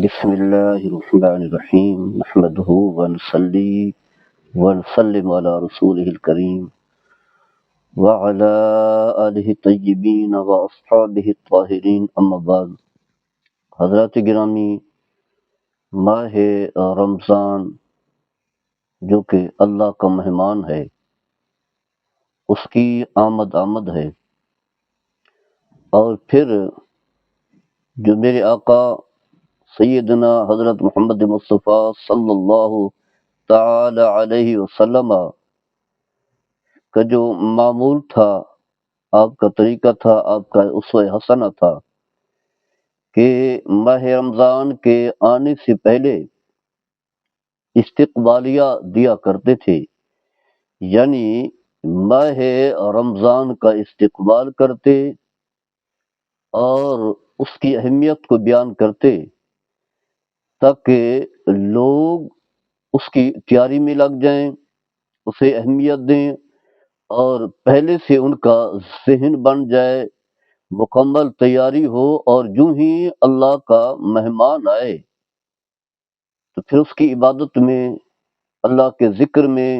بسم اللہ الرحمن الرحیم نحمده ونصلی ونسلم علی رسولہ الکریم وعلی آلہ الطیبین واصحابہ الطاہرین اما بعد۔ حضرات گرامی، ماہ رمضان جو کہ اللہ کا مہمان ہے، اس کی آمد ہے، اور پھر جو میرے آقا سیدنا حضرت محمد مصطفیٰ صلی اللہ تعالی علیہ وسلم کا جو معمول تھا، آپ کا طریقہ تھا، آپ کا اسوہ حسنہ تھا کہ ماہ رمضان کے آنے سے پہلے استقبالیہ دیا کرتے تھے، یعنی ماہ رمضان کا استقبال کرتے اور اس کی اہمیت کو بیان کرتے تاکہ لوگ اس کی تیاری میں لگ جائیں، اسے اہمیت دیں، اور پہلے سے ان کا ذہن بن جائے، مکمل تیاری ہو، اور جو ہی اللہ کا مہمان آئے تو پھر اس کی عبادت میں، اللہ کے ذکر میں،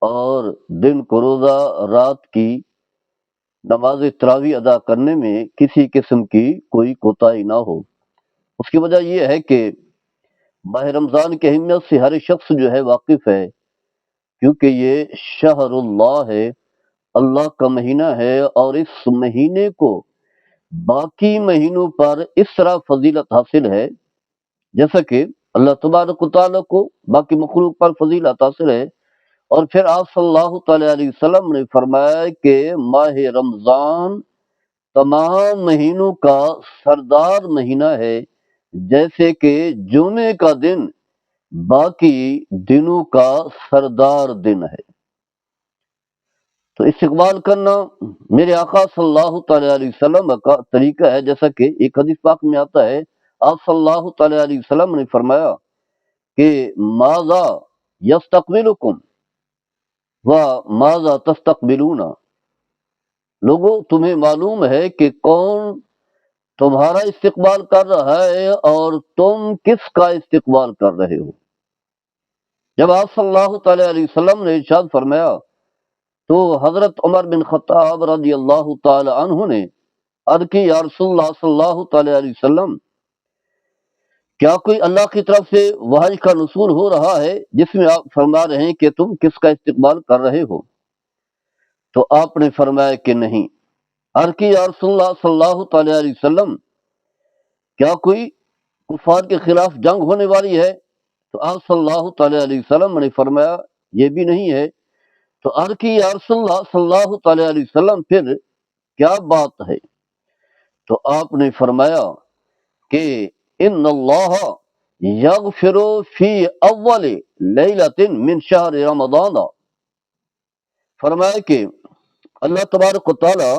اور دن کو روزہ، رات کی نماز تراویح ادا کرنے میں کسی قسم کی کوئی کوتاہی نہ ہو۔ اس کی وجہ یہ ہے کہ ماہ رمضان کی اہمیت سے ہر شخص جو ہے واقف ہے، کیونکہ یہ شہر اللہ ہے، اللہ کا مہینہ ہے، اور اس مہینے کو باقی مہینوں پر اس طرح فضیلت حاصل ہے جیسا کہ اللہ تبارک و تعالیٰ کو باقی مخلوق پر فضیلت حاصل ہے۔ اور پھر آپ صلی اللہ تعالیٰ علیہ وسلم نے فرمایا کہ ماہ رمضان تمام مہینوں کا سردار مہینہ ہے، جیسے کہ جمعے کا دن باقی دنوں کا سردار دن ہے۔ تو استقبال کرنا میرے آقا صلی اللہ تعالیٰ علیہ وسلم کا طریقہ ہے، جیسا کہ ایک حدیث پاک میں آتا ہے، آپ صلی اللہ تعالیٰ علیہ وسلم نے فرمایا کہ ماذا یستقبلکم و ماذا تستقبلون، لوگو تمہیں معلوم ہے کہ کون تمہارا استقبال کر رہا ہے اور تم کس کا استقبال کر رہے ہو۔ جب آپ صلی اللہ تعالیٰ علیہ وسلم نے ارشاد فرمایا تو حضرت عمر بن خطاب رضی اللہ تعالی عنہ نے عرض کی، یا رسول اللہ صلی اللہ تعالی علیہ وسلم، کیا کوئی اللہ کی طرف سے وحی کا نزول ہو رہا ہے جس میں آپ فرما رہے ہیں کہ تم کس کا استقبال کر رہے ہو؟ تو آپ نے فرمایا کہ نہیں۔ عرض کی، یا رسول اللہ صلی اللہ تعالی علیہ وسلم، کیا کوئی کفار کے خلاف جنگ ہونے والی ہے؟ تو آپ صلی اللہ تعالی علیہ وسلم نے فرمایا یہ بھی نہیں ہے۔ تو عرض کی، یا رسول اللہ صلی اللہ تعالی علیہ وسلم، پھر کیا بات ہے؟ تو آپ نے فرمایا کہ ان اللہ یغفر فی اول لیلۃ من شہر رمضان، فرمایا کہ اللہ تبارک و تعالی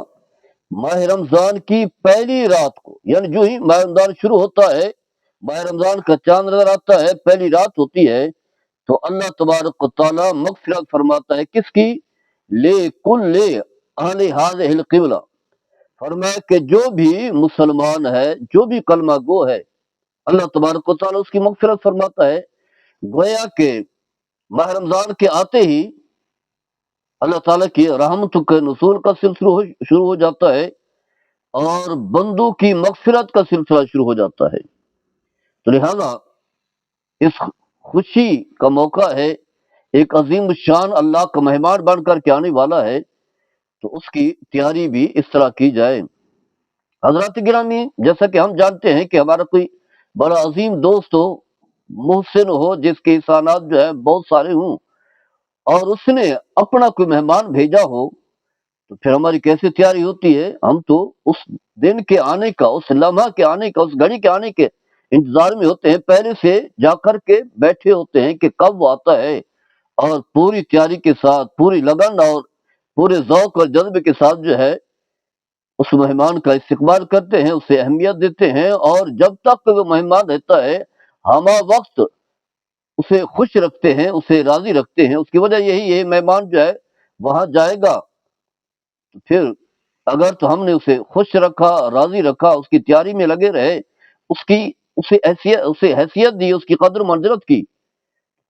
ماہ رمضان کی پہلی رات کو، یعنی جو ہی ماہ رمضان شروع ہوتا ہے، ماہ رمضان کا چاند نظر آتا ہے، پہلی رات ہوتی ہے، تو اللہ تبارک و تعالی مغفرت فرماتا ہے کس کی؟ لے کل اہل ہذہ القبلہ، فرمایا کہ جو بھی مسلمان ہے، جو بھی کلمہ گو ہے، اللہ تبارک و تعالی اس کی مغفرت فرماتا ہے۔ گویا کہ ماہ رمضان کے آتے ہی اللہ تعالیٰ کی رحمت کے نزول کا سلسلہ شروع ہو جاتا ہے، اور بندوں کی مغفرت کا سلسلہ شروع ہو جاتا ہے۔ تو لہذا اس خوشی کا موقع ہے، ایک عظیم شان اللہ کا مہمان بن کر کے آنے والا ہے، تو اس کی تیاری بھی اس طرح کی جائے۔ حضرات گرامی، جیسا کہ ہم جانتے ہیں کہ ہمارا کوئی بڑا عظیم دوست ہو، محسن ہو، جس کے احسانات جو ہے بہت سارے ہوں، اور اس نے اپنا کوئی مہمان بھیجا ہو، تو پھر ہماری کیسے تیاری ہوتی ہے؟ ہم تو اس دن کے آنے کا، اس لمحہ کے آنے کا، اس گھڑی کے آنے کے انتظار میں ہوتے ہیں، پہلے سے جا کر کے بیٹھے ہوتے ہیں کہ کب وہ آتا ہے، اور پوری تیاری کے ساتھ، پوری لگن اور پورے ذوق اور جذبے کے ساتھ جو ہے اس مہمان کا استقبال کرتے ہیں، اسے اہمیت دیتے ہیں، اور جب تک وہ مہمان رہتا ہے ہمہ وقت اسے خوش رکھتے ہیں، اسے راضی رکھتے ہیں۔ اس کی وجہ یہی ہے، مہمان جو ہے وہاں جائے گا تو پھر اگر تو ہم نے اسے خوش رکھا، راضی رکھا، اس کی تیاری میں لگے رہے، اسے حیثیت دی، اس کی قدر منزلت کی،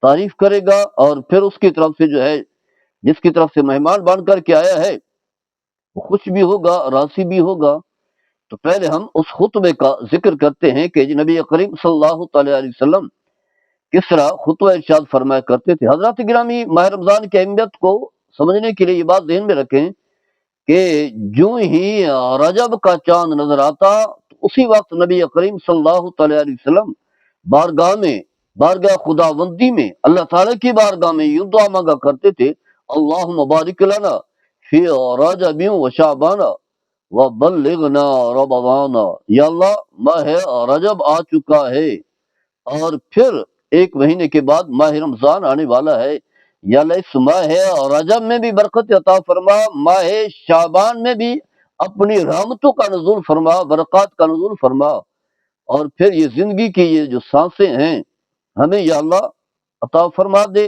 تعریف کرے گا، اور پھر اس کی طرف سے جو ہے، جس کی طرف سے مہمان بن کر کے آیا ہے، وہ خوش بھی ہوگا، راضی بھی ہوگا۔ تو پہلے ہم اس خطبے کا ذکر کرتے ہیں کہ نبی کریم صلی اللہ تعالی علیہ وسلم کس طرح خطبہ ارشاد فرمایا کرتے تھے۔ حضرات گرامی، ماہ رمضان کی اہمیت کو سمجھنے کے لیے یہ بات ذہن میں رکھیں کہ جو ہی رجب کا چاند نظر آتا تو اسی وقت نبی کریم صلی اللہ تعالی علیہ وسلم بارگاہ خداوندی میں، اللہ تعالیٰ کی بارگاہ میں یوں دعا مانگا کرتے تھے: اللہم بارک لنا فی رجب و شعبان وبلغنا رمضان۔ یا اللہ، ماہ رجب آ چکا ہے اور پھر ایک مہینے کے بعد ماہ رمضان آنے والا ہے، یا اللہ اس ماہ رجب میں بھی برکت عطا فرما، ماہ شعبان میں بھی اپنی رحمتوں کا نزول فرما، برکات کا نزول فرما، اور پھر یہ زندگی کی یہ جو سانسیں ہیں ہمیں یا اللہ عطا فرما دے،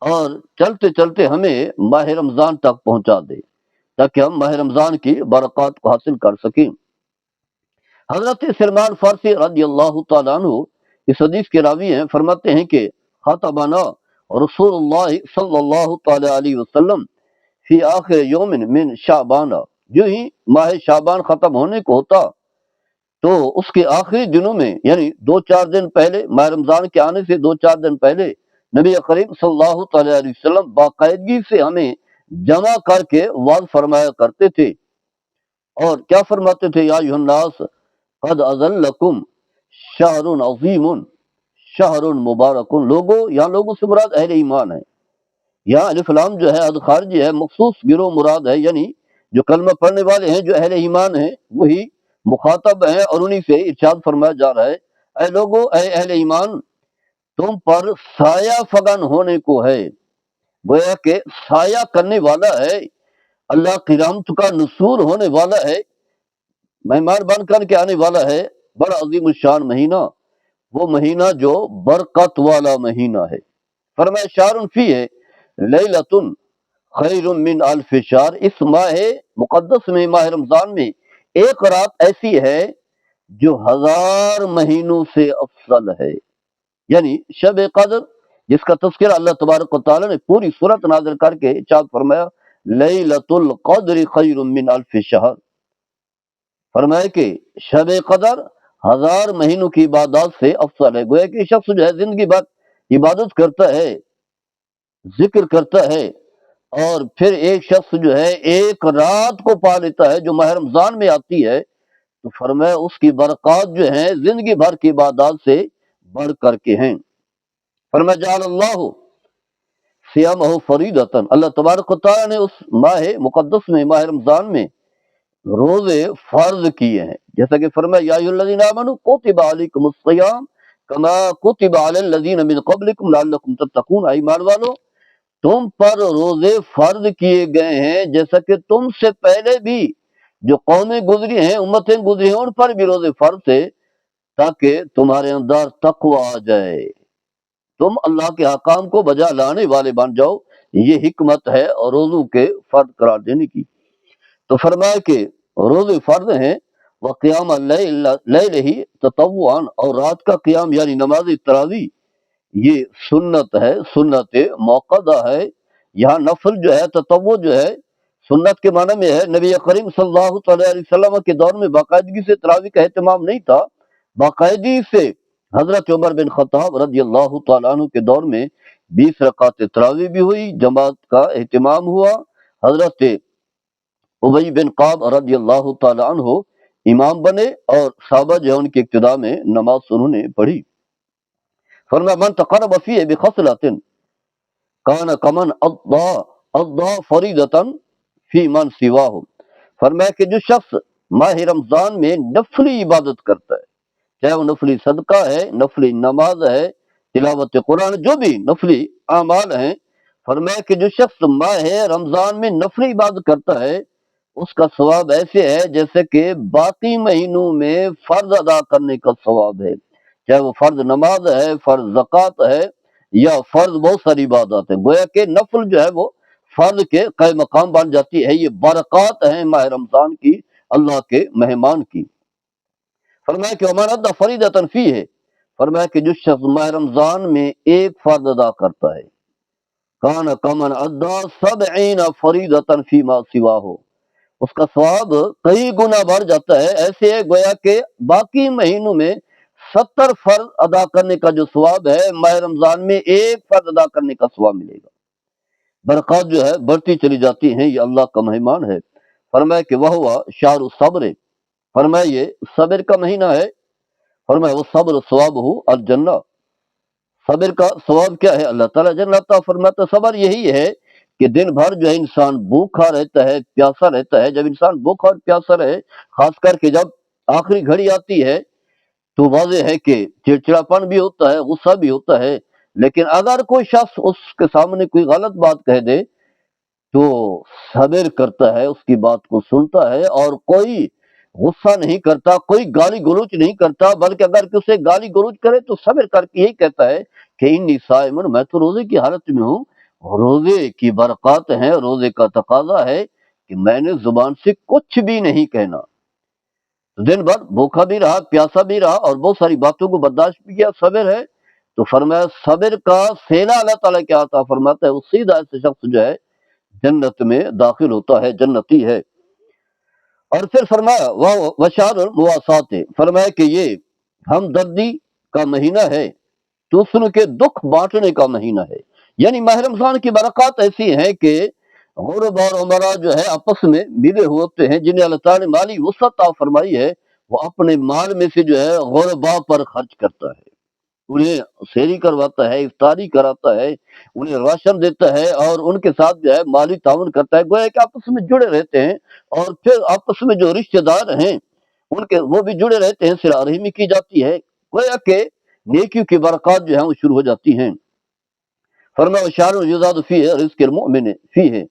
اور چلتے چلتے ہمیں ماہ رمضان تک پہنچا دے تاکہ ہم ماہ رمضان کی برکات کو حاصل کر سکیں۔ حضرت سلمان فارسی رضی اللہ تعالیٰ عنہ اس حدیث کے راوی ہیں، فرماتے ہیں کہ خطبنا رسول اللہ صلی اللہ تعالی علیہ وسلم فی آخر یوم من شعبان، جو ہی ماہ شعبان ختم ہونے کو ہوتا تو اس کے آخری دنوں میں، یعنی 2-4 دن پہلے، ماہ رمضان کے آنے سے 2-4 دن پہلے، نبی کریم صلی اللہ تعالی علیہ وسلم باقاعدگی سے ہمیں جمع کر کے وعظ فرمایا کرتے تھے، اور کیا فرماتے تھے؟ یا ایھا الناس قد اذلکم شہر عظیم شہر مبارک۔ لوگوں، یہاں لوگوں سے مراد اہل ایمان ہے، یہاں الف لام جو ہے اد خارجی ہے، مخصوص گروہ مراد ہے، یعنی جو کلمہ پڑھنے والے ہیں، جو اہل ایمان ہیں، وہی مخاطب ہیں، اور انہی سے ارشاد فرمایا جا رہا ہے: اے لوگوں، اے اہل ایمان، تم پر سایہ فگن ہونے کو ہے، گویا کہ سایہ کرنے والا ہے، اللہ کی رحمت کا نصول ہونے والا ہے، مہمان بن کر کے آنے والا ہے، بڑا عظیم الشان مہینہ، وہ مہینہ جو برکت والا مہینہ ہے۔ فرمایا شہر فیہ لیلۃ خیر من الف شہر، اس ماہ مقدس میں، ماہ رمضان میں ایک رات ایسی ہے جو 1000 مہینوں سے افضل ہے، یعنی شب قدر جس کا تذکرہ اللہ تبارک و تعالیٰ نے پوری سورت نازل کر کے ارشاد فرمایا: لیلۃ القدر خیر من الف شہر، فرمایا کہ شب قدر 1000 مہینوں کی عبادات سے افضل ہے۔ گویا کہ شخص جو ہے زندگی بھر عبادت کرتا ہے، ذکر کرتا ہے، اور پھر ایک شخص جو ہے ایک رات کو پا لیتا ہے جو ماہ رمضان میں آتی ہے، تو فرمایا اس کی برکات جو ہیں زندگی بھر کی عبادات سے بڑھ کر کے ہیں۔ فرمایا جعل اللہ صیامہ فریضۃ، اللہ تبارک و تعالیٰ نے اس ماہ مقدس میں، ماہ رمضان میں روزے فرض کیے ہیں، جیسا کہ فرمایا یا ایھا الذین آمنوا کتب علیکم الصیام کما کتب علی الذین من قبلکم لعلکم تتقون۔ ایمان والو، تم پر روزے فرض کیے گئے ہیں جیسا کہ تم سے پہلے بھی جو قومیں گزری ہیں، امتیں گزری ہیں، ان پر بھی روزے فرض تھے تاکہ تمہارے اندر تقوی آ جائے، تم اللہ کے احکام کو بجا لانے والے بن جاؤ۔ یہ حکمت ہے اور روزوں کے فرض قرار دینے کی۔ تو فرمایا کہ روزے فرض ہیں، وقیام اللیل ہی تطوعا، اور رات کا قیام یعنی نماز تراویح یہ سنت ہے، سنت موقدہ ہے۔ یہاں نفل جو ہے، تطوع جو ہے، سنت کے معنی میں ہے۔ نبی کریم صلی اللہ تعالی علیہ وسلم کے دور میں باقاعدگی سے تراویح کا اہتمام نہیں تھا، باقاعدگی سے حضرت عمر بن خطاب رضی اللہ تعالیٰ عنہ کے دور میں 20 رکعت تراویح بھی ہوئی، جماعت کا اہتمام ہوا، حضرت ابی بن کعب رضی اللہ تعالیٰ عنہ امام بنے، اور صحابہ جو ہے ان کی ابتدا میں نماز انہوں نے پڑھی۔ فرمایا من تقرب فیہ بخصلۃ کان کمن اضحی فریضۃ فی من سواہ، فرمایا کہ جو شخص ماہ رمضان میں نفلی عبادت کرتا ہے، چاہے وہ نفلی صدقہ ہے، نفلی نماز ہے، تلاوت قرآن، جو بھی نفلی اعمال ہیں، فرمایا کہ جو شخص ماہ رمضان میں نفلی عبادت کرتا ہے، اس کا ثواب ایسے ہے جیسے کہ باقی مہینوں میں فرض ادا کرنے کا ثواب ہے، چاہے وہ فرض نماز ہے، فرض زکوٰۃ ہے، یا فرض بہت ساری عبادات ہیں۔ گویا کہ نفل جو ہے وہ فرض کے قائم مقام بن جاتی ہے۔ یہ برکات ہیں ماہ رمضان کی، اللہ کے مہمان کی۔ فرمایا کہ ومن ادى فریضۃ فیہ، فرمایا کہ جو شخص ماہ رمضان میں ایک فرض ادا کرتا ہے، کان کمن ادى 70 فریضۃ فیما سواہ، اس کا ثواب کئی گنا بڑھ جاتا ہے، ایسے ہے گویا کہ باقی مہینوں میں 70 فرض ادا کرنے کا جو ثواب ہے، ماہ رمضان میں ایک فرض ادا کرنے کا ثواب ملے گا۔ برکات جو ہے بڑھتی چلی جاتی ہیں، یہ اللہ کا مہمان ہے۔ فرمایا کہ وہ ہوا شہر الصبر، فرمایا یہ صبر کا مہینہ ہے۔ فرمایا وہ صبر ثواب ہو الجنہ، صبر کا ثواب کیا ہے؟ اللہ تعالیٰ جنت عطا فرماتا۔ صبر یہی ہے کہ دن بھر جو ہے انسان بھوکا رہتا ہے، پیاسا رہتا ہے۔ جب انسان بھوکا اور پیاسا رہے، خاص کر کے جب آخری گھڑی آتی ہے، تو واضح ہے کہ چڑچڑاپن بھی ہوتا ہے، غصہ بھی ہوتا ہے۔ لیکن اگر کوئی شخص اس کے سامنے کوئی غلط بات کہہ دے تو صبر کرتا ہے، اس کی بات کو سنتا ہے اور کوئی غصہ نہیں کرتا، کوئی گالی گلوچ نہیں کرتا، بلکہ اگر اسے گالی گلوچ کرے تو صبر کر کے یہی کہتا ہے کہ انی صائم، میں تو روزے کی حالت میں ہوں۔ روزے کی برکات ہیں، روزے کا تقاضا ہے کہ میں نے زبان سے کچھ بھی نہیں کہنا، دن بھر بھوکا بھی رہا، پیاسا بھی رہا اور بہت ساری باتوں کو برداشت بھی کیا، صبر ہے۔ تو فرمایا صبر کا سیلا اللہ تعالیٰ کیا عطا فرماتا ہے، وہ سیدھا ایسے شخص جو ہے جنت میں داخل ہوتا ہے، جنتی ہے۔ اور پھر فرمایا وشار المواسات، فرمایا کہ یہ ہمدردی کا مہینہ ہے، دوسروں کے دکھ بانٹنے کا مہینہ ہے۔ یعنی ماہ رمضان کی برکات ایسی ہیں کہ غربا اور عمرا جو ہے آپس میں ملے ہوتے ہیں، جنہیں اللہ تعالیٰ نے مالی وسعت عطا فرمائی ہے، وہ اپنے مال میں سے جو ہے غربا پر خرچ کرتا ہے، انہیں سحری کرواتا ہے، افطاری کراتا ہے، انہیں راشن دیتا ہے اور ان کے ساتھ جو ہے مالی تعاون کرتا ہے، گویا کہ آپس میں جڑے رہتے ہیں۔ اور پھر آپس میں جو رشتہ دار ہیں ان کے وہ بھی جڑے رہتے ہیں، صلہ رحمی کی جاتی ہے، گویا کہ نیکیوں کی برکات جو ہیں وہ شروع ہو جاتی ہیں۔ فرمایا شہر یزاد فیہ رزق المؤمن فیہ،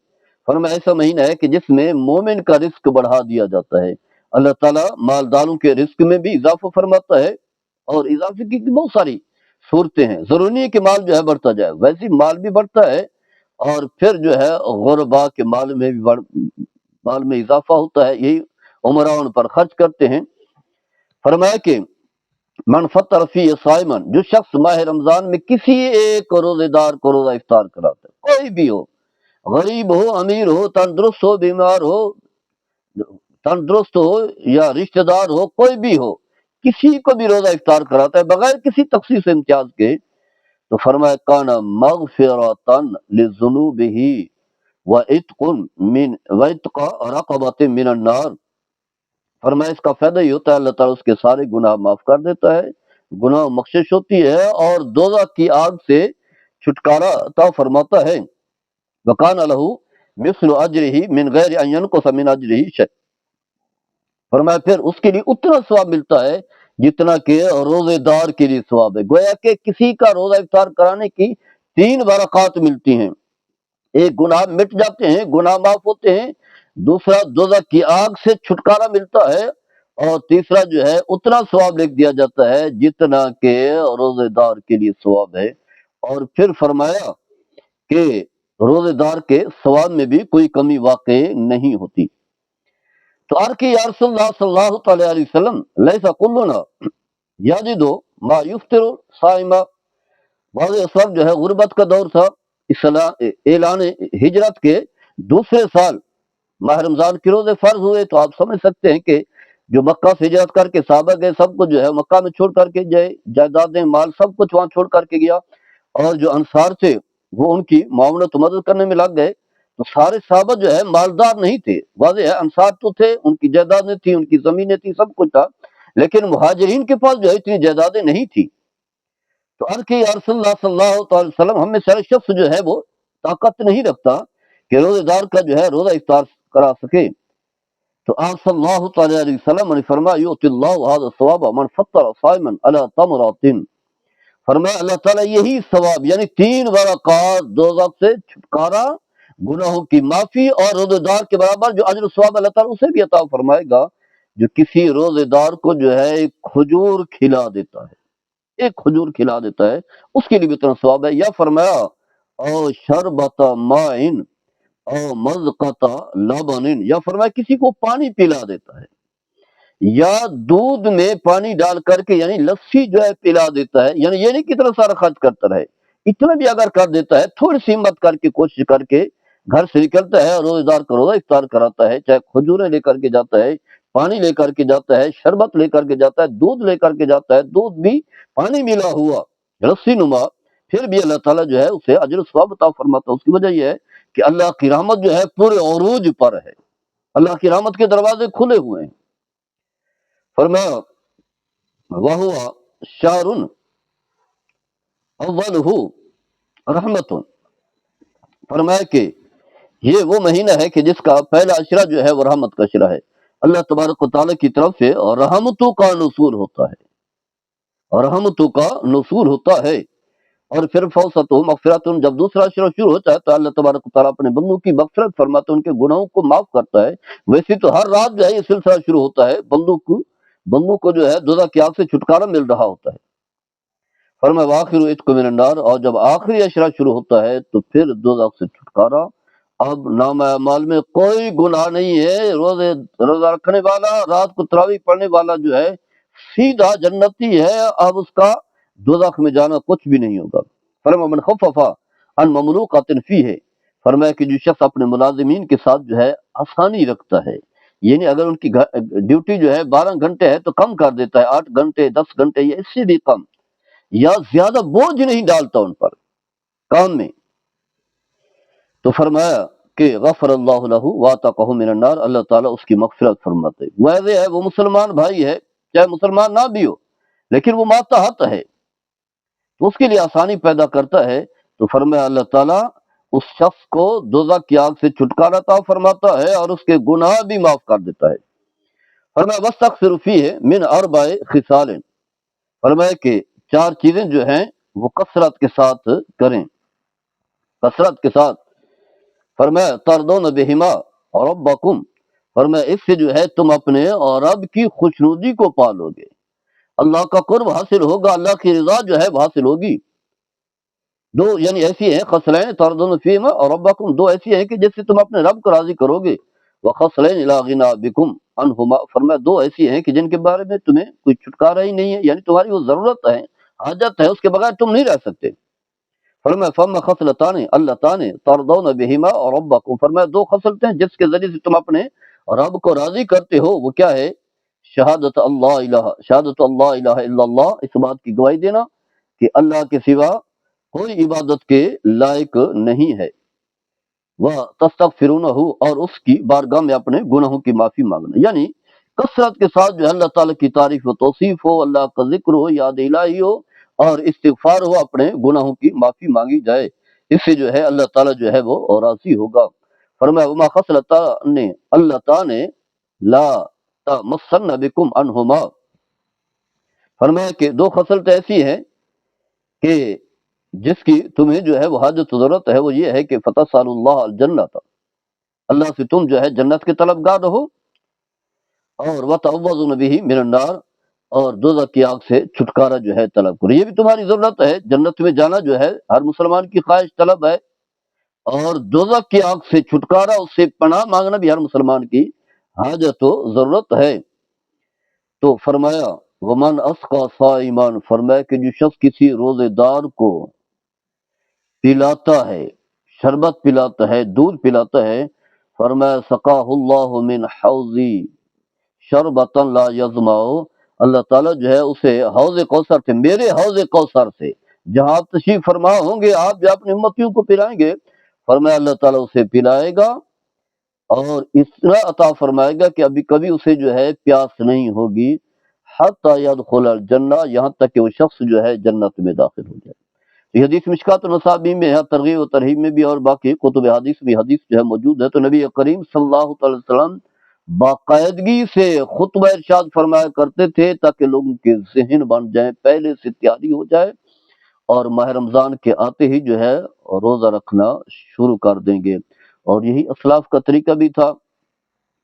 فرمایا ایسا مہینہ ہے کہ جس میں مومن کا رزق بڑھا دیا جاتا ہے۔ اللہ تعالیٰ مالداروں کے رزق میں بھی اضافہ فرماتا ہے، اور اضافے کی بہت ساری صورتیں ہیں، ضروری نہیں ہے کہ مال جو ہے بڑھتا جائے، ویسے ہی مال بھی بڑھتا ہے، اور پھر جو ہے غربا کے مال میں بھی مال میں اضافہ ہوتا ہے، یہی عمرہ ان پر خرچ کرتے ہیں۔ فرمایا کہ من فطر فی صائمن، جو شخص ماہ رمضان میں کسی ایک روزے دار کو روزہ افطار کراتا ہے، کوئی بھی ہو، غریب ہو، امیر ہو، تندرست ہو، بیمار ہو، تندرست ہو یا رشتہ دار ہو، کوئی بھی ہو، کسی کو بھی روزہ افطار کراتا ہے بغیر کسی تخصیص امتیاز کے، تو فرمایا کانا مغفرۃ لذنوبہ وعتق رقبۃ من النار، فرمایا اس کا فائدہ یہ ہوتا ہے اللہ تعالیٰ اس کے سارے گناہ معاف کر دیتا ہے، گناہ بخشش ہوتی ہے اور دوزخ کی آگ سے چھٹکارا عطا فرماتا ہے۔ وکان لہ مثل اجرہ من غیر ان ینقص من اجرہ شیء، فرمایا پھر اس کے لیے اتنا ثواب ملتا ہے جتنا کہ روزے دار کے لیے ثواب ہے، گویا کہ کسی کا روزہ افطار کرانے کی 3 برکات ملتی ہیں، ایک گناہ مٹ جاتے ہیں، گناہ معاف ہوتے ہیں، دوسرا دوزخ کی آگ سے چھٹکارا ملتا ہے، اور تیسرا جو ہے اتنا ثواب لکھ دیا جاتا ہے جتنا کہ روزے دار کے لیے ثواب ہے۔ اور پھر فرمایا کہ روزے دار کے ثواب میں بھی کوئی کمی واقع نہیں ہوتی۔ تو عرض یا رسول اللہ صلی اللہ تعالی علیہ وسلم لیسا کلنا یجد ما یفطر صائما، بعض اس وقت جو ہے غربت کا دور تھا، اعلان ہجرت کے دوسرے سال ماہ رمضان کے روزے فرض ہوئے، تو آپ سمجھ سکتے ہیں کہ جو مکہ سے ہجرت کر کے صحابہ گئے، سب کو جو ہے مکہ میں چھوڑ کر کے گئے، جائیدادیں مال سب کچھ وہاں چھوڑ کر کے گیا، اور جو انصار تھے وہ ان کی معاونت و مدد کرنے میں لگ گئے۔ تو سارے صحابہ جو ہے مالدار نہیں تھے، واضح ہے انصار تو تھے، ان کی جائیدادیں تھیں، ان کی زمینیں تھیں، سب کچھ تھا، لیکن مہاجرین کے پاس جو ہے اتنی جائیدادیں نہیں تھیں۔ تو عرض کہ یا رسول اللہ صلی اللہ علیہ وسلم، ہم میں سے ہر شخص جو ہے وہ طاقت نہیں رکھتا کہ روزے دار کا جو ہے روزہ افطار کرا سکے۔ تو آپ صلی اللہ تعالی علیہ وسلم نے فرمایا یؤتی اللہ ھذا الثواب من فطر صائما علی تمرۃ، فرمایا اللہ تعالیٰ یہی ثواب یعنی 3 برکات، دوزخ سے چھٹکارا، گناہوں کی معافی اور روزے دار کے برابر جو اجر و ثواب اللہ تعالیٰ اسے بھی عطا فرمائے گا جو کسی روزے دار کو جو ہے ایک کھجور کھلا دیتا ہے، ایک کھجور کھلا دیتا ہے، اس کے لیے بھی اتنا ثواب ہے۔ یا فرمایا او شربت مائن او مذقۃ لبن، یا فرمایا کسی کو پانی پلا دیتا ہے، یا دودھ میں پانی ڈال کر کے یعنی لسی جو ہے پلا دیتا ہے، یعنی یہ نہیں کہ اتنا سارا خرچ کرتا رہے، اتنا بھی اگر کر دیتا ہے، تھوڑی سی ہمت کر کے کوشش کر کے گھر سے نکلتا ہے اور روزہ دار کا روزہ افطار کراتا ہے، چاہے کھجوریں لے کر کے جاتا ہے، پانی لے کر کے جاتا ہے، شربت لے کر کے جاتا ہے، دودھ لے کر کے جاتا ہے، دودھ بھی پانی ملا ہوا رسی نما، پھر بھی اللہ تعالیٰ جو ہے اسے اجر و ثواب عطا فرماتا ہے۔ اس کی وجہ یہ ہے کہ اللہ کی رحمت جو ہے پورے عروج پر ہے، اللہ کی رحمت کے دروازے کھلے ہوئے ہیں۔ فرمایا وَهُوَ شَهْرٌ أَوَّلُهُ رحمت، فرمایا کہ یہ وہ مہینہ ہے کہ جس کا پہلا اشرہ جو ہے وہ رحمت کا اشرہ ہے، اللہ تبارک و تعالیٰ کی طرف سے اور رحمتوں کا نزول ہوتا ہے، اور رحمتوں کا نزول ہوتا ہے۔ اور پھر فوسط مغفرت، جب دوسرا اشرہ شروع ہوتا ہے تو اللہ تبارک و تعالیٰ اپنے بندوں کی مغفرت فرماتا ہے، ان کے گناہوں کو معاف کرتا ہے۔ ویسے تو ہر رات جو ہے یہ سلسلہ شروع ہوتا ہے، بندوں کو جو ہے دوزخ کی آگ سے چھٹکارا مل رہا ہوتا ہے۔ فرمایا وآخر عتق من النار، اور جب آخری اشرہ شروع ہوتا ہے تو پھر دوزخ سے چھٹکارا۔ اب نامہ اعمال میں کوئی گناہ نہیں ہے، روزہ رکھنے والا، رات کو تراویح پڑھنے والا جو ہے سیدھا جنتی ہے، اب اس کا دوزخ میں جانا کچھ بھی نہیں ہوگا۔ فرمایا من خفف عن مملوکۃ فیہ، فرمایا کہ جو شخص اپنے ملازمین کے ساتھ جو ہے آسانی رکھتا ہے، یعنی اگر ان کی ڈیوٹی جو ہے 12 گھنٹے ہے تو کم کر دیتا ہے، 8 گھنٹے 10 گھنٹے یا اس سے بھی کم، یا زیادہ بوجھ نہیں ڈالتا ان پر کام میں، تو فرمایا کہ غفر اللہ لہ واتقہ من النار، اللہ تعالیٰ اس کی مغفرت فرماتے۔ ویسے ہے وہ مسلمان بھائی ہے، چاہے مسلمان نہ بھی ہو لیکن وہ ماتحت ہے تو اس کے لیے آسانی پیدا کرتا ہے، تو فرمایا اللہ تعالیٰ اس شخص کو دوزخ کی آگ سے چھٹکارا عطا فرماتا ہے اور اس کے گناہ بھی معاف کر دیتا ہے۔ فرمایا واستغفر فیہ من اربع خصال، فرمایا کہ 4 چیزیں جو ہیں وہ کثرت کے ساتھ کریں، کثرت کے ساتھ۔ فرمایا تردون بہما ربکم، فرمایا اس سے جو ہے تم اپنے اور رب کی خوشنودی کو پالو گے، اللہ کا قرب حاصل ہوگا، اللہ کی رضا جو ہے وہ حاصل ہوگی۔ دو یعنی ایسی ہیں خصلین تردون فیہما اور ربکم، دو ایسی ہیں کہ جس سے تم اپنے رب کو راضی کرو گے، وخصلین الی غنا بکم عنہما، فرمایا دو ایسی ہیں کہ جن کے بارے میں تمہیں کوئی چھٹکارا ہی نہیں ہے، یعنی تمہاری وہ ضرورت ہے، حاجت ہے، اس کے بغیر تم نہیں رہ سکتے۔ فرمایا فما خصلتان اللتان ترضون بہما ربکم، فرمایا دو خصلتیں جس کے ذریعے سے تم اپنے رب کو راضی کرتے ہو، وہ کیا ہے؟ شہادت اللہ الہ الا اللہ، اس بات کی گواہی دینا کہ اللہ کے سوا کوئی عبادت کے لائق نہیں ہے، وَتَسْتَغْفِرُونَهُ، اور اس کی بارگاہ میں اپنے گناہوں کی معافی مانگنا، یعنی کثرت کے ساتھ جو ہے اللہ تعالیٰ کی تعریف و توصیف ہو، اللہ کا ذکر ہو، یاد الہی ہو اور استغفار ہو، اپنے گناہوں کی معافی مانگی جائے، اس سے جو ہے اللہ تعالیٰ جو ہے وہ راضی ہوگا۔ فرمایا وما خصلتان اللتان لا تمسن بکم عنہما، فرمایا کہ دو خصلتیں ایسی ہیں کہ جس کی تمہیں جو ہے وہ حاجت و ضرورت ہے، وہ یہ ہے کہ فتسأل اللہ الجنت، اللہ سے تم جو ہے جنت کے طلبگار رہو، اور وتعوذون به من النار، اور دوزخ کی آگ سے چھٹکارا جو ہے طلب کرو، یہ بھی تمہاری ضرورت ہے، جنت میں جانا جو ہے ہر مسلمان کی خواہش طلب ہے، اور دوزخ کی آگ سے چھٹکارا، اس سے پناہ مانگنا بھی ہر مسلمان کی حاجت و ضرورت ہے۔ تو فرمایا ومن اسقى صائما، فرمایا کہ جو شخص کسی روزے دار کو پلاتا ہے، شربت پلاتا ہے، دودھ پلاتا ہے، فرمایا سقاہ اللہ من حوضی شربتا لا یظمأ، اللہ تعالیٰ جو ہے اسے حوض کوثر سے، میرے حوض کوثر سے، جہاں آپ تشریف فرما ہوں گے، آپ جو اپنے امتیوں کو پلائیں گے، فرمایا اللہ تعالیٰ اسے پلائے گا اور اتنا عطا فرمائے گا کہ ابھی کبھی اسے جو ہے پیاس نہیں ہوگی، حتی یدخل الجنہ، یہاں تک کہ وہ شخص جو ہے جنت میں داخل ہو جائے۔ یہ حدیث مشکات المصابیح میں ہے، ترغیب و ترہیب میں بھی، اور باقی کتب حدیث بھی حدیث جو ہے موجود ہے۔ تو نبی کریم صلی اللہ علیہ وسلم باقاعدگی سے خطبہ ارشاد فرمایا کرتے تھے تاکہ لوگوں کے ذہن بن جائیں، پہلے سے تیاری ہو جائے، اور ماہ رمضان کے آتے ہی جو ہے روزہ رکھنا شروع کر دیں گے۔ اور یہی اسلاف کا طریقہ بھی تھا،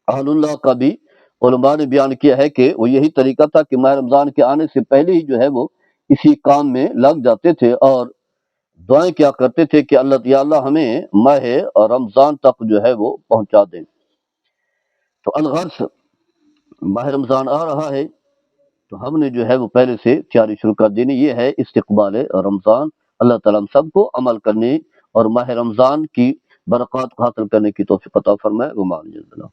اہل اللہ کا بھی علماء نے بیان کیا ہے کہ وہ یہی طریقہ تھا کہ ماہ رمضان کے آنے سے پہلے ہی جو ہے وہ اسی کام میں لگ جاتے تھے، اور دعائیں کیا کرتے تھے کہ اللہ یا اللہ ہمیں ماہ رمضان تک جو ہے وہ پہنچا دیں۔ تو الغرض ماہ رمضان آ رہا ہے تو ہم نے جو ہے وہ پہلے سے تیاری شروع کر دینی، یہ ہے استقبال رمضان۔ اللہ تعالیٰ ہم سب کو عمل کرنے اور ماہ رمضان کی برکات حاصل کرنے کی توفیق عطا فرمائے۔ وما علینا۔